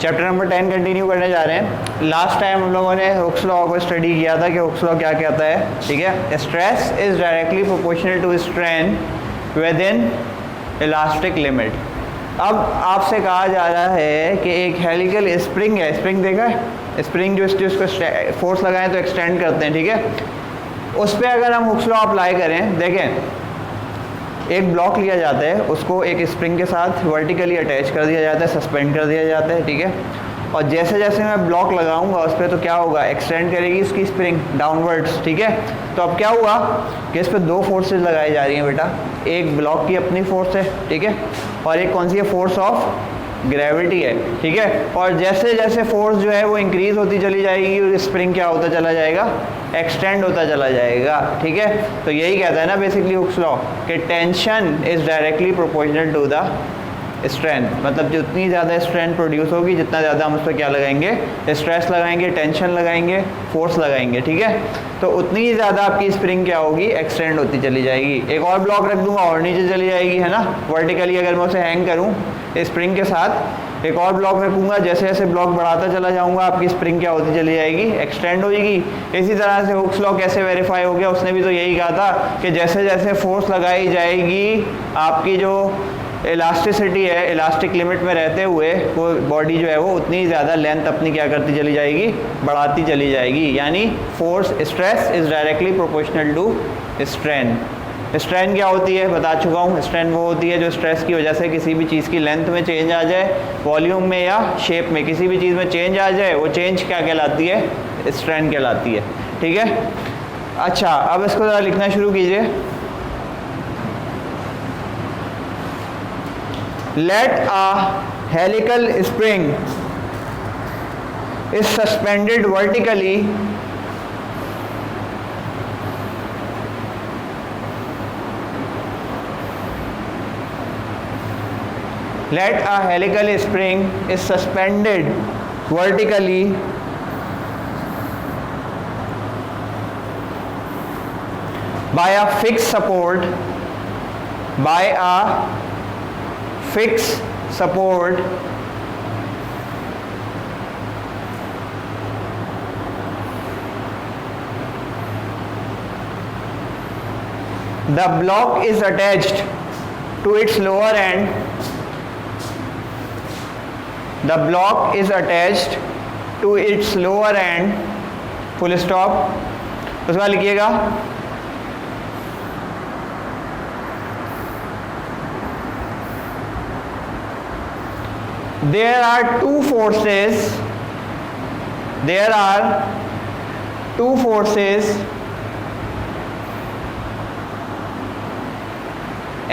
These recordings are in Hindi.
चैप्टर नंबर 10 कंटिन्यू करने जा रहे हैं। लास्ट टाइम हम लोगों ने हुक्स लॉ को स्टडी किया था कि हुक्स लॉ क्या कहता है, ठीक है। Stress is directly proportional to strain within elastic limit. अब आपसे कहा जा रहा है कि एक हेलिकल स्प्रिंग है, स्प्रिंग देखा है, स्प्रिंग जो उसको फोर्स लगाएं तो एक्सटेंड करते हैं, ठीक है। उस पर अगर हम हुक्स लॉ अप्लाई करें, देखें एक ब्लॉक लिया जाता है, उसको एक स्प्रिंग के साथ वर्टिकली अटैच कर दिया जाता है, सस्पेंड कर दिया जाता है, ठीक है। और जैसे जैसे मैं ब्लॉक लगाऊंगा उस पर तो क्या होगा, एक्सटेंड करेगी उसकी स्प्रिंग डाउनवर्ड्स, ठीक है। तो अब क्या हुआ कि इस पर दो फोर्सेस लगाई जा रही हैं बेटा, एक ब्लॉक की अपनी फोर्स है, ठीक है, और एक कौन सी है, फोर्स ऑफ ग्रेविटी है, ठीक है। और जैसे जैसे फोर्स जो है वो इंक्रीज होती चली जाएगी और स्प्रिंग क्या होता चला जाएगा, एक्सटेंड होता चला जाएगा, ठीक है। तो यही कहता है ना बेसिकली हुक्स लॉ कि tension is directly proportional to the strength, मतलब जितनी ज़्यादा स्ट्रेंथ प्रोड्यूस होगी जितना ज़्यादा हम उस पर क्या लगाएंगे, स्ट्रेस लगाएंगे, टेंशन लगाएंगे, फोर्स लगाएंगे, ठीक है। तो उतनी ही ज़्यादा आपकी स्प्रिंग क्या होगी, एक्सटेंड होती चली जाएगी। एक और ब्लॉक रख दूंगा और नीचे चली जाएगी, है ना, वर्टिकली अगर मैं उसे हैंग करूँ स्प्रिंग के साथ, एक और ब्लॉक रखूंगा, जैसे जैसे ब्लॉक बढ़ाता चला जाऊंगा आपकी स्प्रिंग क्या होती चली जाएगी, एक्सटेंड होगी। इसी तरह से हुक्स लॉ कैसे वेरीफाई हो गया, उसने भी तो यही कहा था कि जैसे जैसे फोर्स लगाई जाएगी आपकी जो इलास्टिसिटी है, इलास्टिक लिमिट में रहते हुए वो बॉडी जो है वो उतनी ज़्यादा लेंथ अपनी क्या करती चली जाएगी, बढ़ाती चली जाएगी। यानी force stress is directly proportional to strain. Strain क्या होती है बता चुका हूँ, स्ट्रेन वो होती है जो स्ट्रेस की वजह से किसी भी चीज़ की लेंथ में चेंज आ जाए, वॉल्यूम में या शेप में किसी भी चीज़ में चेंज आ जाए, वो चेंज क्या कहलाती है, स्ट्रेन कहलाती है, ठीक है। अच्छा, अब इसको ज़रा लिखना शुरू कीजिए। Let a helical spring is suspended vertically let a helical spring is suspended vertically by a fixed support, by a fixed support the block is attached to its lower end, the block is attached to its lower end, full stop। उसके बाद लिखिएगा there are two forces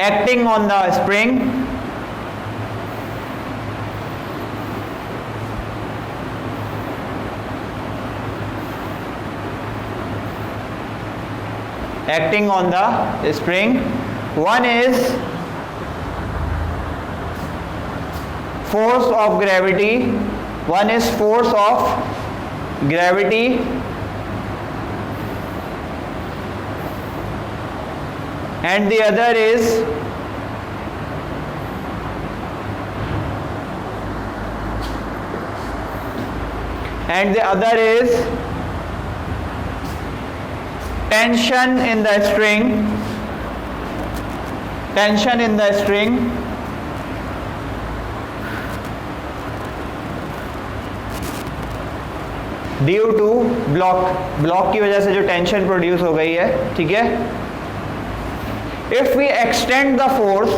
acting on the spring, acting on the spring. One is force of gravity, one is force of gravity, and the other is tension in the string, tension in the string, due to block की वजह से जो टेंशन प्रोड्यूस हो गई है, ठीक है। If we extend the force,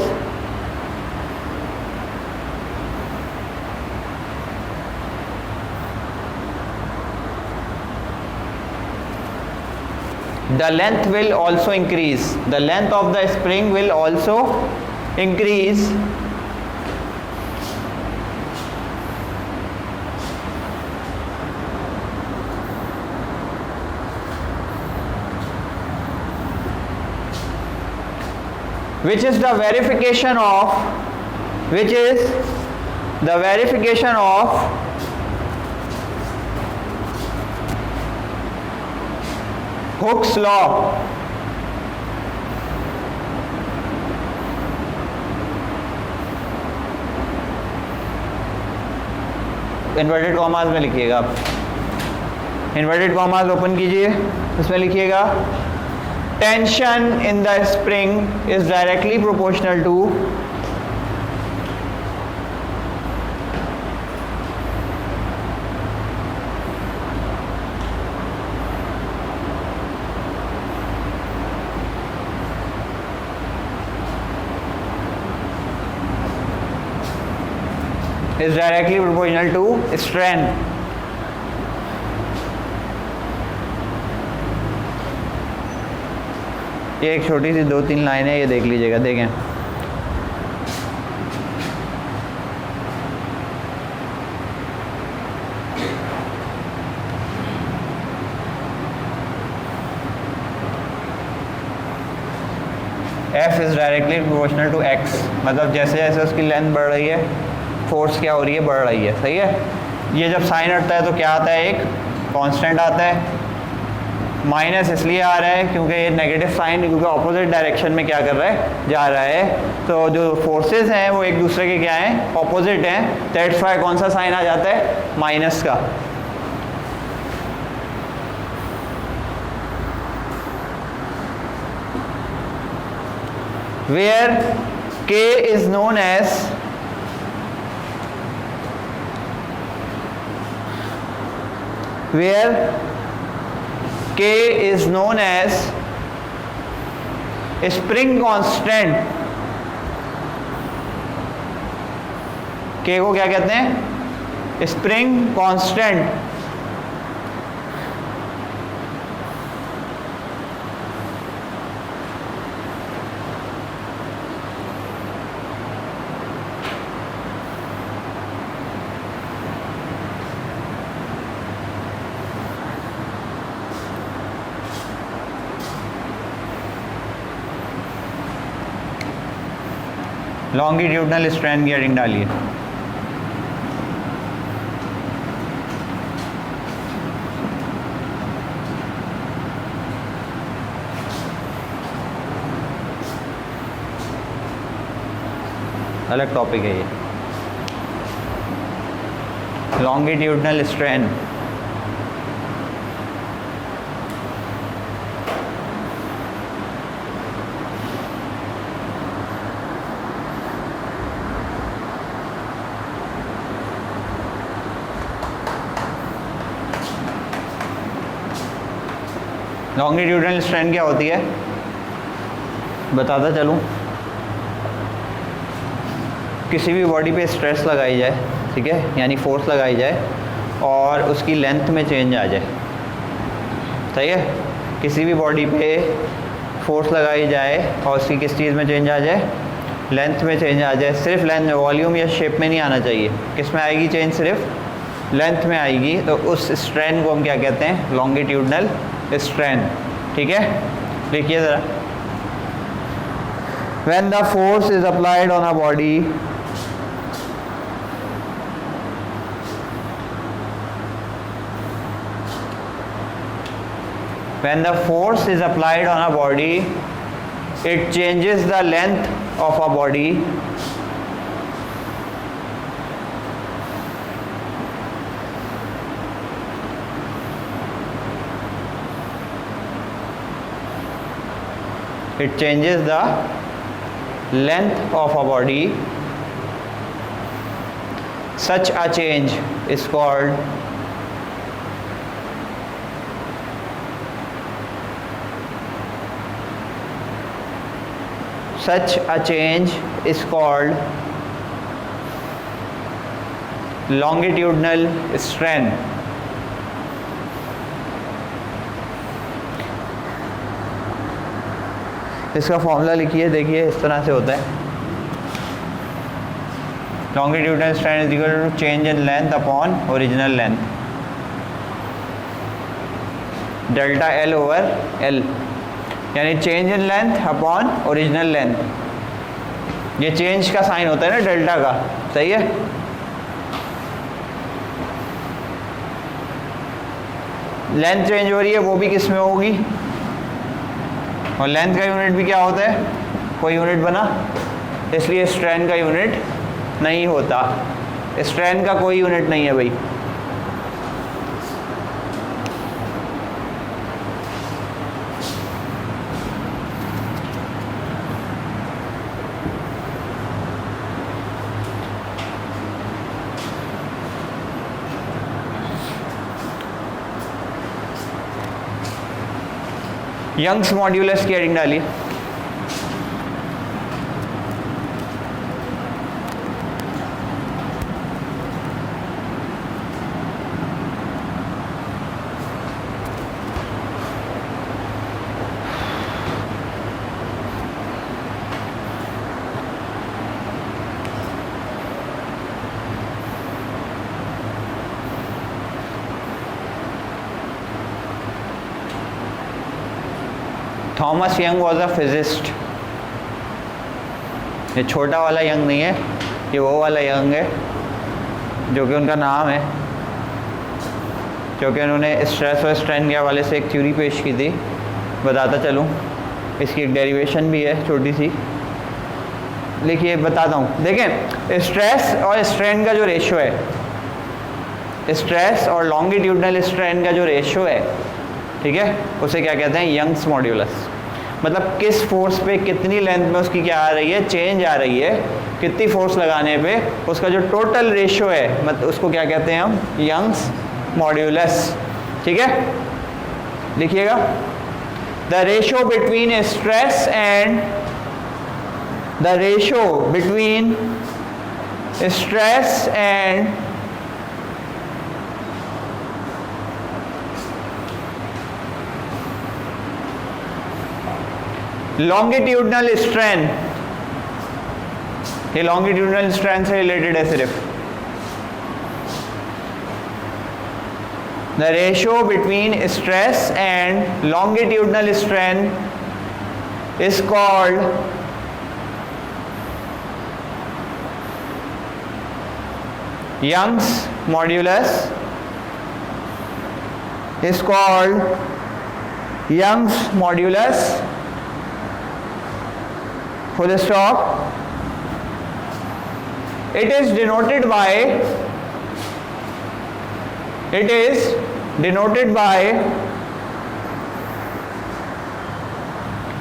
the length will also increase, the length of the spring will also increase, which is the verification of Hooke's law. Inverted commas में लिखिएगा आप, इन्वर्टेड कॉमास ओपन कीजिए, इसमें लिखिएगा tension in the spring is directly proportional to is directly proportional to strength. ये एक छोटी सी 2-3 लाइन है, ये देख लीजिएगा, देखें F is directly proportional to x, मतलब जैसे जैसे उसकी लेंथ बढ़ रही है फोर्स क्या हो रही है, बढ़ रही है, सही है। ये जब साइन हटता है तो क्या आता है, एक कांस्टेंट आता है। माइनस इसलिए आ रहा है क्योंकि ये नेगेटिव साइन, क्योंकि ऑपोजिट डायरेक्शन में क्या कर रहा है, जा रहा है। तो जो फोर्सेस हैं वो एक दूसरे के क्या हैं, ऑपोजिट हैं। दैट्स व्हाई कौन सा साइन आ जाता है, माइनस का। Where K is known as where K is known as spring constant, K को क्या कहते हैं, स्प्रिंग कांस्टेंट। लॉन्गिट्यूडनल स्ट्रैंड की हेडिंग डालिए। अलग टॉपिक है ये, लॉन्गिट्यूडनल स्ट्रैंड। लॉन्गिट्यूडनल स्ट्रैंड क्या होती है बताता चलूँ। किसी भी बॉडी पे स्ट्रेस लगाई जाए, ठीक है, यानी फोर्स लगाई जाए और उसकी लेंथ में चेंज आ जाए, सही है। किसी भी बॉडी पे फोर्स लगाई जाए और उसकी किस चीज़ में चेंज आ जाए, लेंथ में चेंज आ जाए। सिर्फ लेंथ में, वॉल्यूम या शेप में नहीं आना चाहिए। किस में आएगी चेंज, सिर्फ लेंथ में आएगी। तो उस स्ट्रैंड को हम क्या कहते हैं, लॉन्गिट्यूडनल स्ट्रैंड, ठीक है। देखिए ज़रा, when the force is applied on a body when the force is applied on a body it changes the length of a body it changes the length of a body. Such a change is called longitudinal strength. इसका फॉर्मूला लिखिए, देखिए इस तरह से होता है। Longitudinal strain is equal to change in length upon original length, delta l over l, यानी change in length upon original length. ये चेंज का साइन होता है ना डेल्टा का, सही है। लेंथ चेंज हो रही है, वो भी किस में होगी, और लेंथ का यूनिट भी क्या होता है, कोई यूनिट बना, इसलिए स्ट्रैंड का यूनिट नहीं होता। स्ट्रैंड का कोई यूनिट नहीं है भाई। यंग्स मॉड्यूलस की हेडिंग डालिए। Thomas young was a physicist. ये छोटा वाला यंग नहीं है, ये वो वाला यंग है जो कि उनका नाम है, क्योंकि उन्होंने स्ट्रेस और स्ट्रेन के हवाले से एक थ्योरी पेश की थी। बताता चलूँ, इसकी एक डेरिवेशन भी है छोटी सी, लिखिए बताता हूँ। देखें, स्ट्रेस और स्ट्रेन का जो रेशो है, स्ट्रेस और लॉन्गिट्यूडनल स्ट्रेन का जो रेशो है, ठीक है, उसे क्या कहते हैं? Young's modulus. मतलब किस फोर्स पे कितनी लेंथ में उसकी क्या आ रही है? चेंज आ रही है। कितनी फोर्स लगाने पे उसका जो टोटल रेशो है, मतलब उसको क्या कहते हैं हम? Young's modulus. ठीक है, लिखिएगा। The ratio between stress and longitudinal strain, ये लॉन्गिट्यूडनल स्ट्रेन से रिलेटेड है सिर्फ। The ratio between stress and longitudinal strain is called Young's modulus, is called Young's modulus, full stop. It is denoted by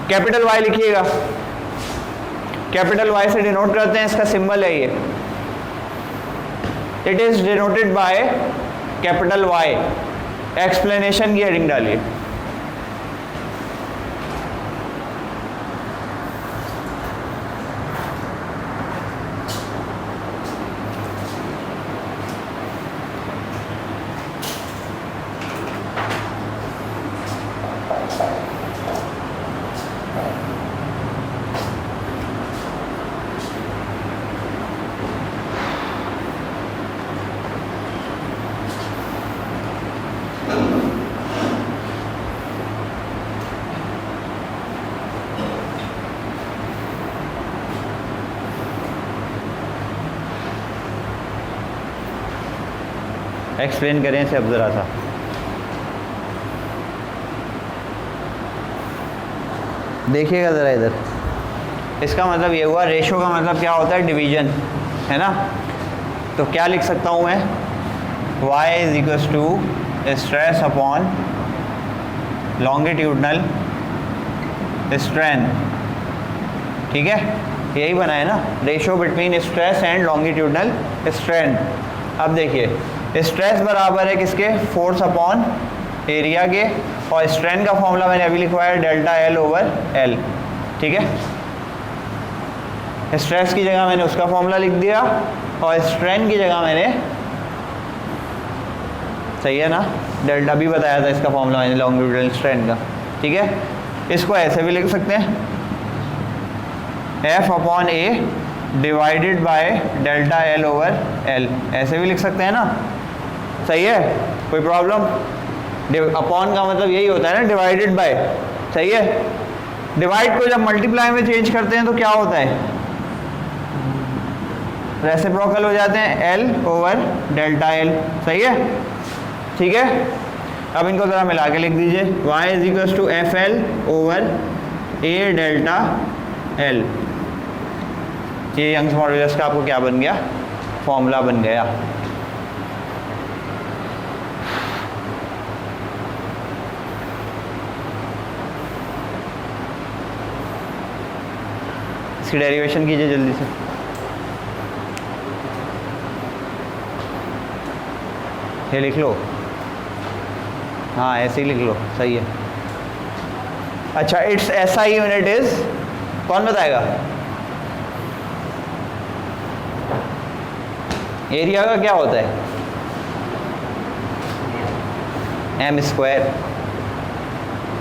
capital Y लिखिएगा। कैपिटल Y से डिनोट करते हैं, इसका सिंबल है ये। It is denoted by capital Y। Explanation की हेडिंग डालिए। एक्सप्लेन करें इसे अब ज़रा सा। देखिएगा ज़रा इधर, इसका मतलब ये हुआ, रेशो का मतलब क्या होता है? डिवीजन, है ना। तो क्या लिख सकता हूँ मैं? y is equals to stress upon longitudinal strain. ठीक है, यही बना है ना, ratio between stress and longitudinal strain. अब देखिए, स्ट्रेस बराबर है किसके? फोर्स अपॉन एरिया के, और स्ट्रेन का फॉर्मूला मैंने अभी लिखवाया डेल्टा L ओवर L। ठीक है, स्ट्रेस की जगह मैंने उसका फॉर्मूला लिख दिया और स्ट्रेन की जगह मैंने, सही है ना, डेल्टा भी बताया था इसका फॉर्मूला मैंने लॉन्गिट्यूडनल स्ट्रेन का। ठीक है, इसको ऐसे भी लिख सकते हैं, F upon A divided by delta L over L, ऐसे भी लिख सकते हैं ना। सही है, कोई प्रॉब्लम? अपॉन का मतलब यही होता है ना, डिवाइडेड बाय। सही है, डिवाइड को जब मल्टीप्लाई में चेंज करते हैं तो क्या होता है? रेसिप्रोकल हो जाते हैं, L ओवर डेल्टा L। सही है, ठीक है। अब इनको ज़रा मिला के लिख दीजिए, y is equals to FL over A delta L। ये यंग्स मॉड्यूलस का आपको क्या बन गया? फॉर्मूला बन गया। इसकी डेरिवेशन कीजिए जल्दी से। ये लिख लो, हाँ ऐसे ही लिख लो, सही है। अच्छा, इट्स एसआई यूनिट इज, कौन बताएगा? एरिया का क्या होता है? M square.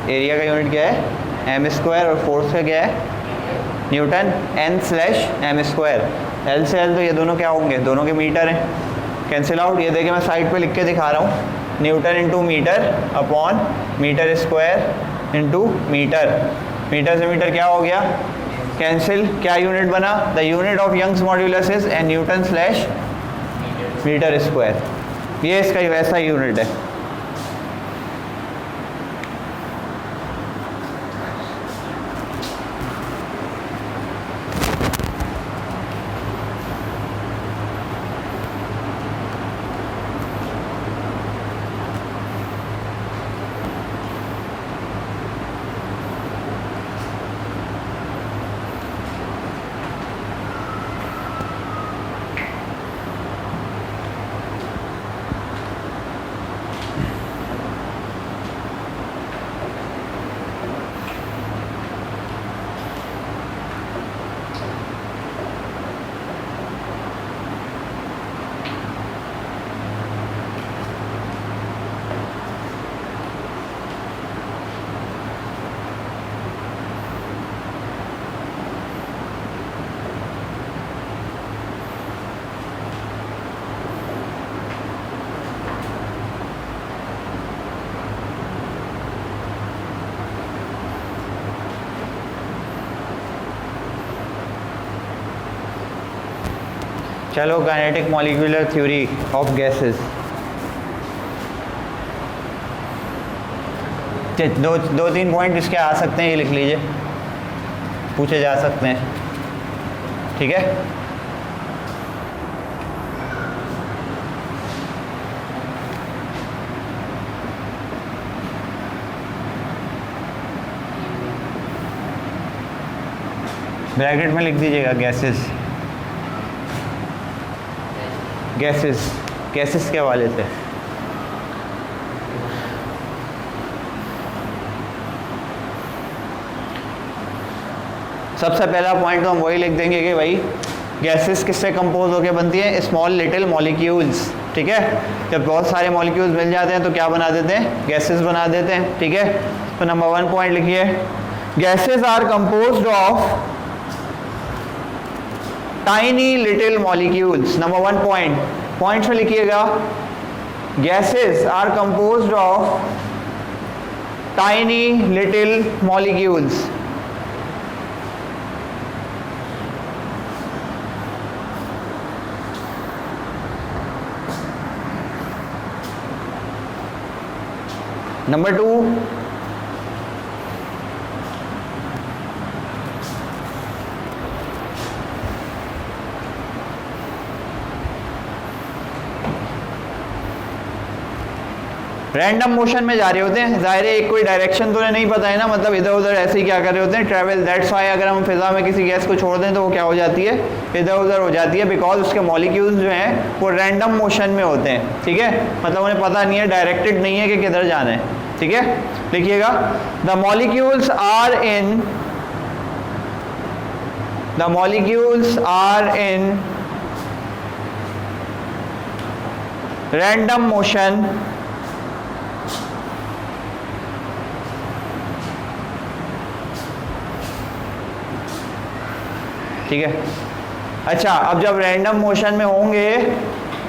एरिया का यूनिट क्या है? M square. और फोर्स का क्या है? न्यूटन। n/m square. एल से एल तो ये दोनों क्या होंगे? दोनों के मीटर हैं, कैंसिल आउट। ये देखिए मैं साइड पे लिख के दिखा रहा हूँ, newton into metre upon metre square into metre. Metre से मीटर क्या हो गया? कैंसिल। क्या यूनिट बना? The unit of Young's modulus is an न्यूटन/मीटर स्क्वायर। ये इसका वैसा यूनिट है। चलो, kinetic molecular theory of gases. दो तीन पॉइंट इसके आ सकते हैं, ये लिख लीजिए, पूछे जा सकते हैं, ठीक है। ब्रैकेट में लिख दीजिएगा गैसेस। गैसेस, गैसेस के हवाले से सबसे पहला पॉइंट तो हम वही लिख देंगे कि भाई गैसेस किससे कंपोज होकर बनती हैं? स्मॉल लिटिल मॉलिक्यूल्स, ठीक है। जब बहुत सारे मॉलिक्यूल्स मिल जाते हैं तो क्या बना देते हैं? गैसेस बना देते हैं, ठीक है। तो नंबर 1 पॉइंट लिखिए, gases are composed of tiny little molecules. Number 1 point, points में लिखिएगा, gases are composed of tiny little molecules. Number 2, random motion में जा रहे होते हैं, ज़ाहिर है एक कोई डायरेक्शन तो नहीं पता है ना, मतलब इधर उधर ऐसे ही क्या कर रहे होते हैं, ट्रैवल। दैट्स व्हाई अगर हम फिजा में किसी गैस को छोड़ दें तो वो क्या हो जाती है? इधर उधर हो जाती है, बिकॉज उसके मॉलिक्यूल्स जो हैं वो रैंडम मोशन में होते हैं, ठीक है। मतलब उन्हें पता नहीं है, डायरेक्टेड नहीं है कि किधर जाना है, ठीक है। लिखिएगा, the molecules are in random motion ठीक है। अच्छा, अब जब रैंडम मोशन में होंगे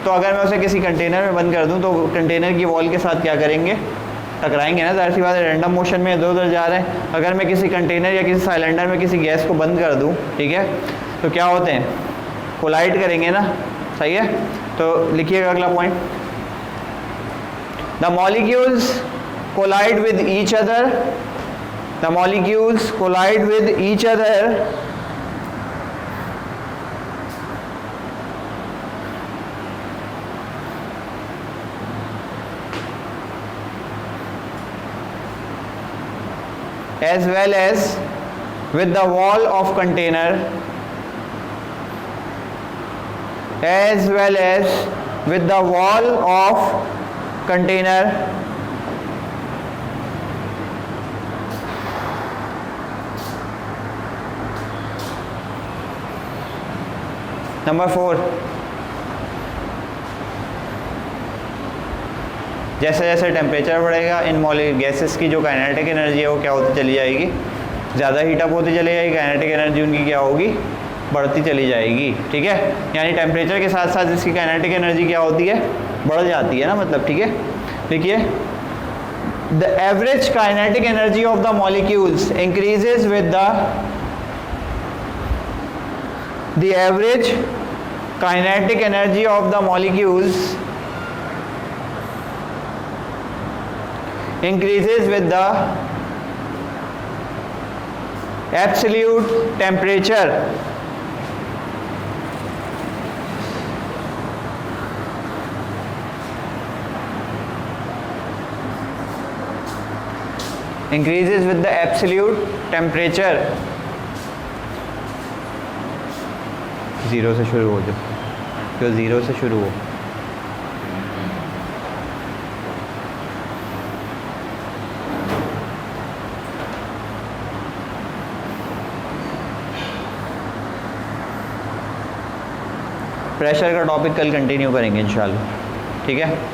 तो अगर मैं उसे किसी कंटेनर में बंद कर दूं तो कंटेनर की वॉल के साथ क्या करेंगे? टकराएंगे ना, ज़ाहिर सी बात है, रैंडम मोशन में इधर उधर जा रहे हैं। अगर मैं किसी कंटेनर या किसी सिलेंडर में किसी गैस को बंद कर दूं, ठीक है, तो क्या होते हैं? कोलाइड करेंगे ना, सही है। तो लिखिएगा अगला point, the molecules collide with each other, the molecules collide with each other as well as with the wall of container, as well as with the wall of container, number 4, जैसे जैसे टेम्परेचर बढ़ेगा इन मॉलिक्यूल गैसेस की जो काइनेटिक एनर्जी है वो क्या होती चली जाएगी, ज़्यादा हीटअप होती चली जाएगी, काइनेटिक एनर्जी उनकी क्या होगी, बढ़ती चली जाएगी। ठीक है, यानी टेम्परेचर के साथ साथ इसकी काइनेटिक एनर्जी क्या होती है, बढ़ जाती है ना, मतलब। ठीक है, देखिए the average kinetic energy of the molecules increases with the average kinetic energy of the molecules increases with the absolute temperature increases with the absolute temperature। 0 से शुरू हो जो 0 से शुरू हो। प्रेशर का टॉपिक कल कंटिन्यू करेंगे इंशाल्लाह। ठीक है।